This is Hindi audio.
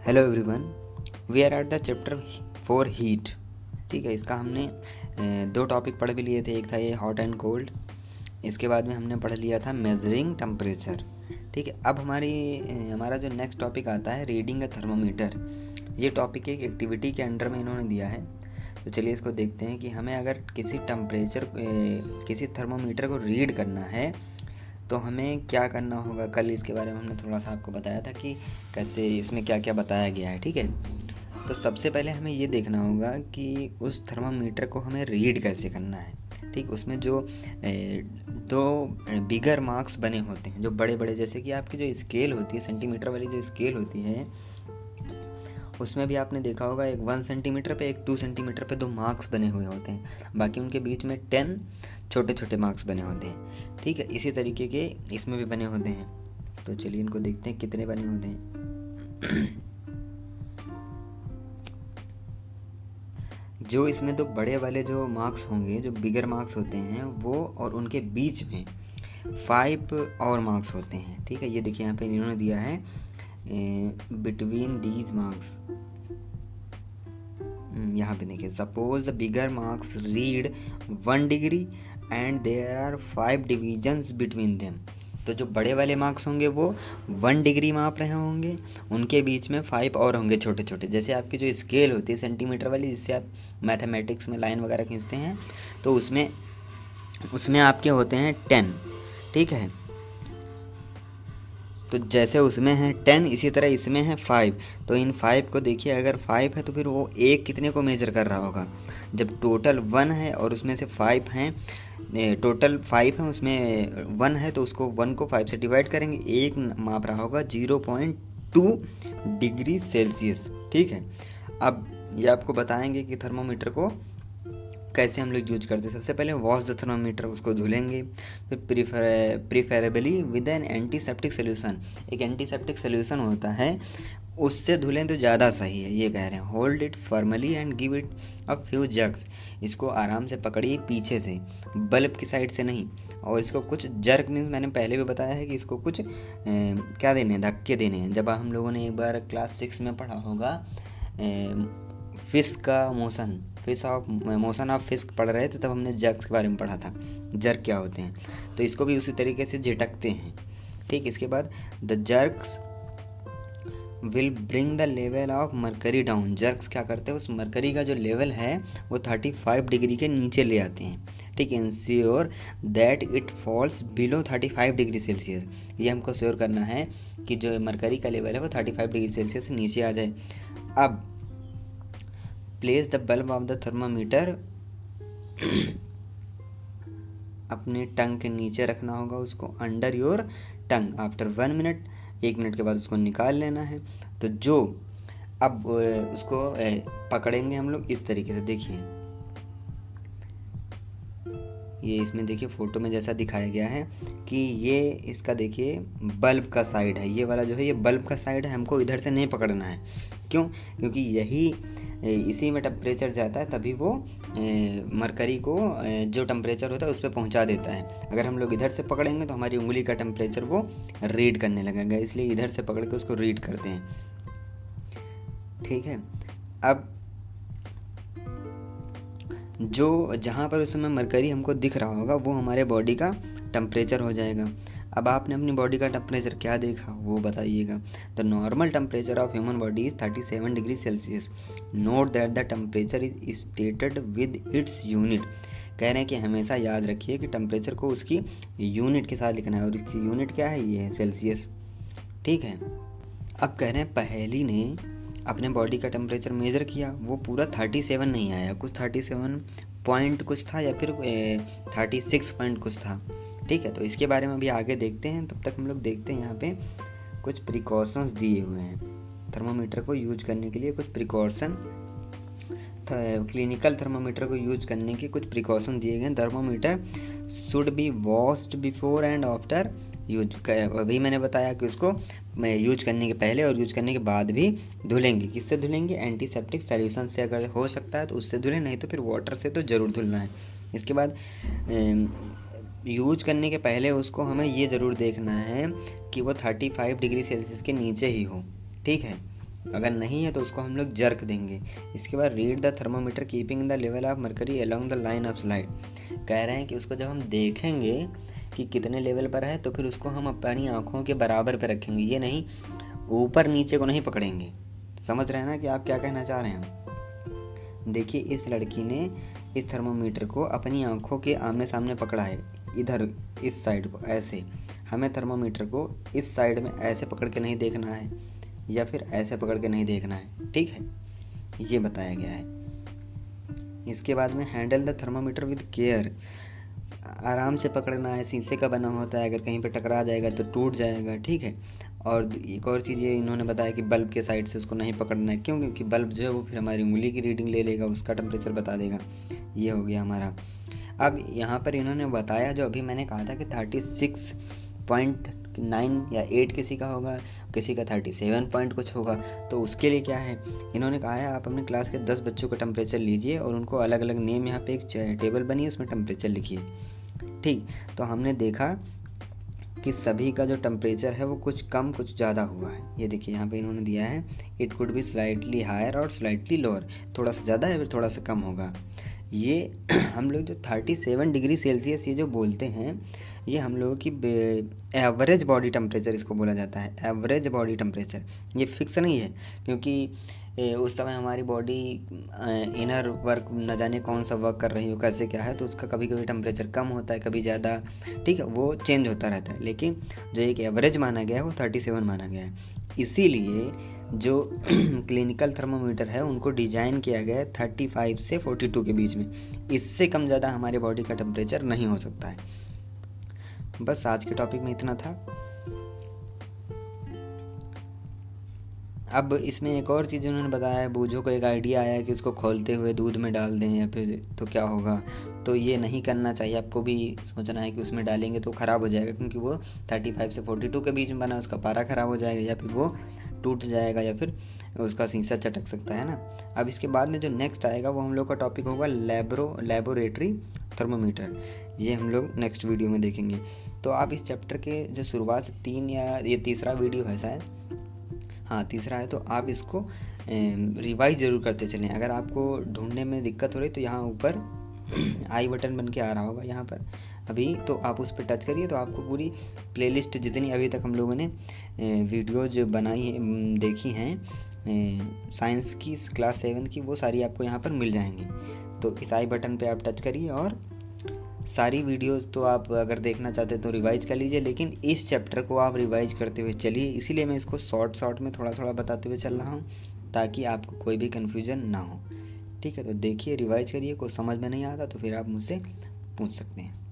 Hello everyone, we are at the chapter 4 heat. ठीक है, इसका हमने दो टॉपिक पढ़ भी लिए थे। एक था ये हॉट एंड कोल्ड, इसके बाद में हमने पढ़ लिया था मेजरिंग टेम्परेचर। ठीक है, अब हमारा जो नेक्स्ट टॉपिक आता है रीडिंग अ थर्मोमीटर। ये टॉपिक एक एक्टिविटी के अंडर में इन्होंने दिया है। तो चलिए इसको देखते हैं कि हमें अगर किसी थर्मोमीटर को रीड करना है तो हमें क्या करना होगा। कल इसके बारे में हमने थोड़ा सा आपको बताया था कि कैसे इसमें क्या क्या बताया गया है। ठीक है, तो सबसे पहले हमें ये देखना होगा कि उस थर्मामीटर को हमें रीड कैसे करना है। ठीक, उसमें जो दो बिगर मार्क्स बने होते हैं, जो बड़े बड़े, जैसे कि आपकी जो स्केल होती है, सेंटीमीटर वाली जो स्केल होती है, उसमें भी आपने देखा होगा एक 1 सेंटीमीटर पे, एक 2 सेंटीमीटर पे दो मार्क्स बने हुए होते हैं। बाकी उनके बीच में 10 छोटे छोटे मार्क्स बने होते हैं। ठीक है, इसी तरीके के इसमें भी बने होते हैं। तो चलिए इनको देखते हैं कितने बने होते हैं। जो इसमें दो बड़े वाले जो मार्क्स होंगे, जो बिगर मार्क्स होते हैं, वो और उनके बीच में 5 और मार्क्स होते हैं। ठीक है, ये देखिए यहाँ पे इन्होंने दिया है बिटवीन दीज मार्क्स। यहाँ पे देखिए, suppose the bigger marks read 1 degree and there are 5 divisions between them. तो जो बड़े वाले मार्क्स होंगे वो 1 डिग्री माप रहे होंगे, उनके बीच में 5 और होंगे छोटे छोटे। जैसे आपकी जो स्केल होती है सेंटीमीटर वाली, जिससे आप मैथमेटिक्स में लाइन वगैरह खींचते हैं, तो उसमें आपके होते हैं 10। ठीक है, तो जैसे उसमें है 10, इसी तरह इसमें है 5। तो इन 5 को देखिए, अगर 5 है तो फिर वो एक कितने को मेज़र कर रहा होगा। जब टोटल 1 है और उसमें से 5 हैं, टोटल 5 है उसमें 1 है, तो उसको 1 को 5 से डिवाइड करेंगे, एक माप रहा होगा 0.2 डिग्री सेल्सियस। ठीक है, अब ये आपको बताएंगे कि थर्मोमीटर को कैसे हम लोग यूज करते हैं। सबसे पहले वॉश द थर्मामीटर, उसको धुलेंगे। फिर preferably with N antiseptic solution, एक एंटीसेप्टिक सोल्यूशन होता है, उससे धुलें तो ज़्यादा सही है, ये कह रहे हैं। Hold it formally and give it a few jerks, इसको आराम से पकड़िए पीछे से, बल्ब की साइड से नहीं। और इसको कुछ जर्क मीन्स, मैंने पहले भी बताया है कि इसको कुछ क्या देने हैं, धक्के देने हैं। जब हम लोगों ने एक बार क्लास 6 में पढ़ा होगा फिश का मोशन, मोशन ऑफ फिश पढ़ रहे थे, तब हमने जर्क्स के बारे में पढ़ा था, जर्क क्या होते हैं। तो इसको भी उसी तरीके से झटकते हैं। ठीक, इसके बाद the jerks will bring the level of mercury down, jerks क्या करते हैं, उस मरकरी का जो लेवल है वो 35 डिग्री के नीचे ले आते हैं। ठीक, ensure that it falls below 35 degree Celsius, ये हमको श्योर करना है कि जो मरकरी का लेवल है वो 35 डिग्री सेल्सियस से नीचे आ जाए। अब place the bulb of the thermometer, अपने टंग के नीचे रखना होगा उसको, under your tongue after 1 minute, 1 minute के बाद उसको निकाल लेना है। तो जो अब उसको पकड़ेंगे हम लोग इस तरीके से, देखिए ये इसमें देखिए फोटो में जैसा दिखाया गया है कि ये इसका देखिए बल्ब का साइड है, ये वाला जो है ये बल्ब का साइड है, हमको इधर से नहीं पकड़ना है। क्यों? क्योंकि इसी में टेम्परेचर जाता है, तभी वो मरकरी को जो टेम्परेचर होता है उस पर पहुँचा देता है। अगर हम लोग इधर से पकड़ेंगे तो हमारी उंगली का टेम्परेचर वो रीड करने लगेगा, इसलिए इधर से पकड़ के उसको रीड करते हैं। ठीक है, अब जो जहाँ पर उसमें मरकरी हमको दिख रहा होगा वो हमारे बॉडी का टेम्परेचर हो जाएगा। अब आपने अपनी बॉडी का टेम्परेचर क्या देखा वो बताइएगा। The normal temperature of human body is 37 degree Celsius. Note that the temperature is stated with its unit. कह रहे हैं कि हमेशा याद रखिए कि टेम्परेचर को उसकी यूनिट के साथ लिखना है, और इसकी यूनिट क्या है, ये है सेल्सियस। ठीक है, अब कह रहे हैं पहेली ने अपने बॉडी का टेम्परेचर मेज़र किया, वो पूरा 37 नहीं आया, कुछ 37 पॉइंट कुछ था, या फिर 36 पॉइंट कुछ था। ठीक है, तो इसके बारे में भी आगे देखते हैं। तब तक हम लोग देखते हैं यहाँ पे कुछ प्रिकॉशंस दिए हुए हैं थर्मोमीटर को यूज करने के लिए। कुछ प्रिकॉशन, क्लिनिकल थर्मोमीटर को यूज करने के कुछ प्रिकॉशन दिए गए। Thermometer should be washed before and after use. अभी मैंने बताया कि उसको यूज करने के पहले और यूज करने के बाद भी धुलेंगे। किससे धुलेंगे? एंटीसेप्टिक सॉल्यूशन से, अगर हो सकता है तो उससे धुलें, नहीं तो फिर वाटर से तो ज़रूर धुलना है। इसके बाद यूज करने के पहले उसको हमें ये ज़रूर देखना है कि वो 35 डिग्री सेल्सियस के नीचे ही हो। ठीक है, अगर नहीं है तो उसको हम लोग जर्क देंगे। इसके बाद read the thermometer keeping the level of mercury along the line of slide. कह रहे हैं कि उसको जब हम देखेंगे कि कितने लेवल पर है तो फिर उसको हम अपनी आँखों के बराबर पे रखेंगे, ये नहीं ऊपर नीचे को नहीं पकड़ेंगे। समझ रहे हैं ना कि आप क्या कहना चाह रहे हैं। देखिए इस लड़की ने इस थर्मोमीटर को अपनी आँखों के आमने सामने पकड़ा है, इधर इस साइड को ऐसे। हमें थर्मोमीटर को इस साइड में ऐसे पकड़ के नहीं देखना है या फिर ऐसे पकड़ के नहीं देखना है, ठीक है, ये बताया गया है। इसके बाद में handle the thermometer with care, आराम से पकड़ना है। शीशे का बना होता है, अगर कहीं पे टकरा जाएगा तो टूट जाएगा, ठीक है। और एक और चीज़ ये इन्होंने बताया कि बल्ब के साइड से उसको नहीं पकड़ना है, क्यों? क्योंकि बल्ब जो है वो फिर हमारी उंगली की रीडिंग ले लेगा, उसका टेम्परेचर बता देगा। ये हो गया हमारा। अब यहाँ पर इन्होंने बताया जो अभी मैंने कहा था कि 36.9 या 8 किसी का होगा, किसी का 37 पॉइंट कुछ होगा। तो उसके लिए क्या है, इन्होंने कहा है आप अपने क्लास के 10 बच्चों का टेम्परेचर लीजिए और उनको अलग अलग नेम, यहाँ पे एक टेबल बनी है उसमें टेम्परेचर लिखिए, ठीक। तो हमने देखा कि सभी का जो टेम्परेचर है वो कुछ कम कुछ ज़्यादा हुआ है। ये देखिए यहाँ पे इन्होंने दिया है it could be slightly higher और स्लाइटली लोअर, थोड़ा सा ज़्यादा है फिर थोड़ा सा कम होगा। ये हम लोग जो 37 डिग्री सेल्सियस ये जो बोलते हैं, ये हम लोगों की एवरेज बॉडी टेम्परेचर इसको बोला जाता है, एवरेज बॉडी टेम्परेचर। ये फिक्स नहीं है, क्योंकि उस समय हमारी बॉडी इनर वर्क न जाने कौन सा वर्क कर रही हो, कैसे क्या है, तो उसका कभी कभी टेम्परेचर कम होता है, कभी ज़्यादा, ठीक है, वो चेंज होता रहता है। लेकिन जो एक एवरेज माना गया है वो 37 माना गया है। इसीलिए जो क्लिनिकल थर्मोमीटर है उनको डिज़ाइन किया गया है 35 से 42 के बीच में। इससे कम ज़्यादा हमारे बॉडी का टेम्परेचर नहीं हो सकता है। बस आज के टॉपिक में इतना था। अब इसमें एक और चीज़ उन्होंने बताया है, बूझों को एक आइडिया आया है कि उसको खोलते हुए दूध में डाल दें या फिर तो क्या होगा। तो ये नहीं करना चाहिए, आपको भी सोचना है कि उसमें डालेंगे तो ख़राब हो जाएगा, क्योंकि वो 35 से 42 के बीच में बना, उसका पारा ख़राब हो जाएगा या फिर वो टूट जाएगा या फिर उसका शीशा चटक सकता है ना। अब इसके बाद में जो नेक्स्ट आएगा वो हम लोग का टॉपिक होगा लेबोरेटरी थर्मोमीटर। ये हम लोग नेक्स्ट वीडियो में देखेंगे। तो आप इस चैप्टर के जो शुरुआत से 3 या ये तीसरा वीडियो है शायद, हाँ तीसरा है, तो आप इसको रिवाइज ज़रूर करते चलें। अगर आपको ढूंढने में दिक्कत हो रही तो यहाँ ऊपर आई बटन बन के आ रहा होगा यहाँ पर अभी, तो आप उस पर टच करिए तो आपको पूरी प्लेलिस्ट जितनी अभी तक हम लोगों ने वीडियोज बनाई है, देखी हैं साइंस की क्लास 7 की, वो सारी आपको यहाँ पर मिल जाएंगी। तो इस आई बटन पे आप टच करिए और सारी वीडियोस तो आप अगर देखना चाहते हैं तो रिवाइज कर लीजिए, लेकिन इस चैप्टर को आप रिवाइज करते हुए चलिए। इसीलिए मैं इसको शॉर्ट में थोड़ा थोड़ा बताते हुए चल रहा हूँ ताकि आपको कोई भी कन्फ्यूज़न ना हो, ठीक है। तो देखिए, रिवाइज करिए, कोई समझ में नहीं आता तो फिर आप मुझसे पूछ सकते हैं।